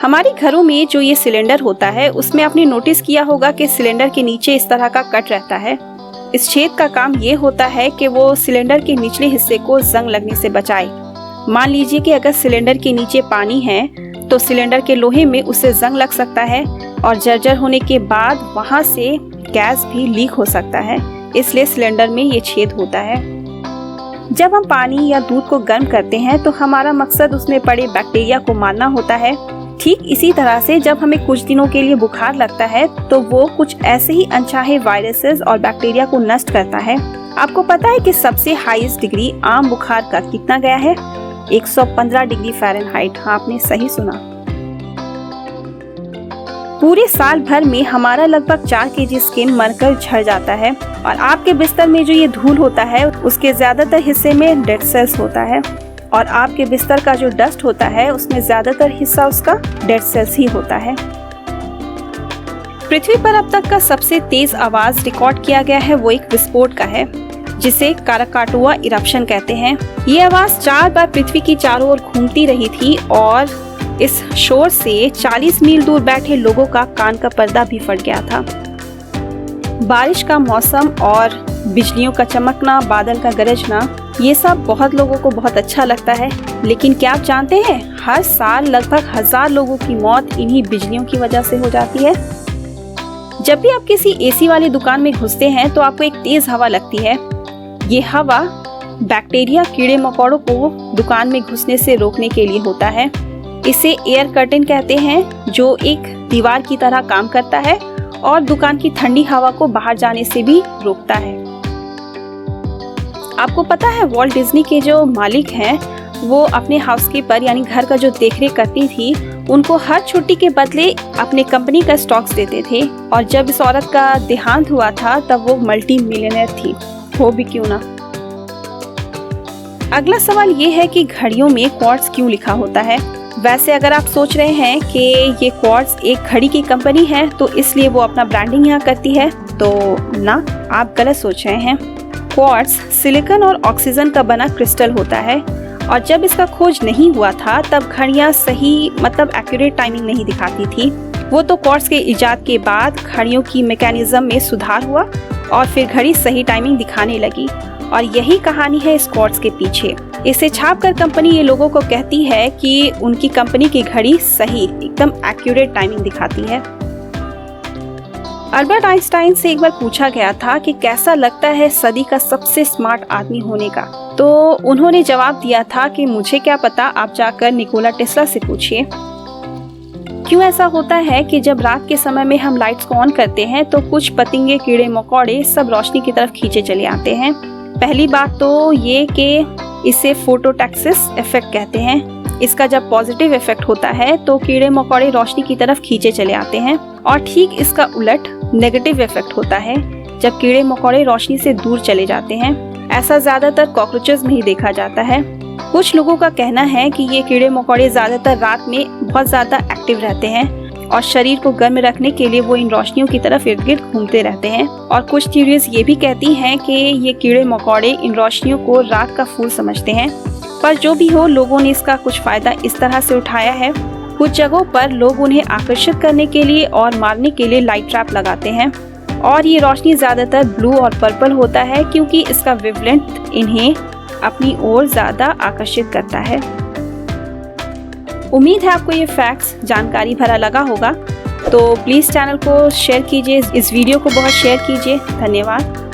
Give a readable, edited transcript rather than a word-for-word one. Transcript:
हमारे घरों में जो ये सिलेंडर होता है उसमें आपने नोटिस किया होगा कि सिलेंडर के नीचे इस तरह का कट रहता है। इस छेद का काम ये होता है कि वो सिलेंडर के निचले हिस्से को जंग लगने से बचाए। मान लीजिए कि अगर सिलेंडर के नीचे पानी है तो सिलेंडर के लोहे में उससे जंग लग सकता है और जर्जर होने के बाद वहां से गैस भी लीक हो सकता है, इसलिए सिलेंडर में ये छेद होता है। जब हम पानी या दूध को गर्म करते हैं तो हमारा मकसद उसमें पड़े बैक्टीरिया को मारना होता है। ठीक इसी तरह से जब हमें कुछ दिनों के लिए बुखार लगता है तो वो कुछ ऐसे ही अनचाहे वायरसेस और बैक्टीरिया को नष्ट करता है। आपको पता है कि सबसे हाईएस्ट डिग्री आम बुखार का कितना गया है? 115 डिग्री फ़ारेनहाइट। हाँ, आपने सही सुना। पूरे साल भर में हमारा लगभग 4 केजी स्किन मरकर झड़ जाता है और आपके बिस्तर में जो ये धूल होता है उसके ज्यादातर हिस्से में डेड सेल्स होता है और आपके बिस्तर का जो डस्ट होता है उसमें ज्यादातर हिस्सा उसका डेड सेल्स ही होता है। पृथ्वी पर अब तक का सबसे तेज आवाज रिकॉर्ड किया गया है वो एक विस्फोट का है जिसे काराकाटुआ इरप्शन कहते हैं। ये आवाज 4 बार पृथ्वी की चारों ओर घूमती रही थी और इस शोर से 40 मील दूर बैठे लोगों का कान का पर्दा भी फट गया था। बारिश का मौसम और बिजलियों का चमकना, बादल का गरजना, ये सब बहुत लोगों को बहुत अच्छा लगता है। लेकिन क्या आप जानते हैं, हर साल लगभग 1000 लोगों की मौत इन्हीं बिजलियों की वजह से हो जाती है। जब भी आप किसी एसी वाली दुकान में घुसते हैं तो आपको एक तेज हवा लगती है। ये हवा बैक्टीरिया, कीड़े मकोड़ों को दुकान में घुसने से रोकने के लिए होता है। इसे एयर कर्टेन कहते हैं, जो एक दीवार की तरह काम करता है और दुकान की ठंडी हवा को बाहर जाने से भी रोकता है। आपको पता है वॉल्ट डिज्नी के जो मालिक हैं वो अपने हाउसकीपर यानी घर का जो देखरेख करती थी उनको हर छुट्टी के बदले अपने कंपनी का स्टॉक्स देते थे और जब इस औरत का देहांत हुआ था तब वो मल्टी मिलियनेयर थी, हो भी क्यों ना। अगला सवाल ये है कि घड़ियों में क्वार्ट्ज क्यों लिखा होता है। वैसे अगर आप सोच रहे हैं कि ये क्वार्ट्ज एक घड़ी की कंपनी है तो इसलिए वो अपना ब्रांडिंग यहाँ करती है, तो ना, आप गलत सोच रहे हैं। क्वार्ट्ज सिलिकॉन और ऑक्सीजन का बना क्रिस्टल होता है और जब इसका खोज नहीं हुआ था तब घड़ियाँ सही मतलब एक्यूरेट टाइमिंग नहीं दिखाती थी। वो तो क्वार्ट्ज के इजाद के बाद घड़ियों की मैकेनिज्म में सुधार हुआ और फिर घड़ी सही टाइमिंग दिखाने लगी और यही कहानी है इस क्वार्ट्ज के पीछे। इसे छापकर कंपनी ये लोगों को कहती है कि उनकी कंपनी की घड़ी सही एकदम एक्यूरेट टाइमिंग दिखाती है। अल्बर्ट आइंस्टाइन से एक बार पूछा गया था कि कैसा लगता है सदी का सबसे स्मार्ट आदमी होने का, तो उन्होंने जवाब दिया था कि मुझे क्या पता, आप जाकर निकोला टेस्ला से पूछिए। क्यों ऐसा होता है कि जब रात के समय में हम लाइट्स को ऑन करते हैं तो कुछ पतंगे, कीड़े मकोड़े सब रोशनी की तरफ खींचे चले आते हैं। पहली बात तो ये कि इसे फोटोटैक्सिस इफेक्ट कहते हैं। इसका जब पॉजिटिव इफेक्ट होता है तो कीड़े मकोड़े रोशनी की तरफ खींचे चले आते हैं और ठीक इसका उलट नेगेटिव इफेक्ट होता है जब कीड़े मकोड़े रोशनी से दूर चले जाते हैं। ऐसा ज्यादातर कॉकरोचेस में ही देखा जाता है। कुछ लोगों का कहना है कि ये कीड़े मकोड़े ज्यादातर रात में बहुत ज्यादा एक्टिव रहते हैं और शरीर को गर्म रखने के लिए वो इन रोशनियों की तरफ इर्द गिर्द घूमते रहते हैं। और कुछ थ्योरीज ये भी कहती हैं कि ये कीड़े मकोड़े इन रोशनियों को रात का फूल समझते हैं। पर जो भी हो, लोगों ने इसका कुछ फायदा इस तरह से उठाया है। कुछ जगहों पर लोग उन्हें आकर्षित करने के लिए और मारने के लिए लाइट ट्रैप लगाते हैं और ये रोशनी ज्यादातर ब्लू और पर्पल होता है क्योंकि इसका वेवलेंथ इन्हें अपनी ओर ज्यादा आकर्षित करता है। उम्मीद है आपको ये फैक्ट्स जानकारी भरा लगा होगा, तो प्लीज चैनल को शेयर कीजिए, इस वीडियो को बहुत शेयर कीजिए। धन्यवाद।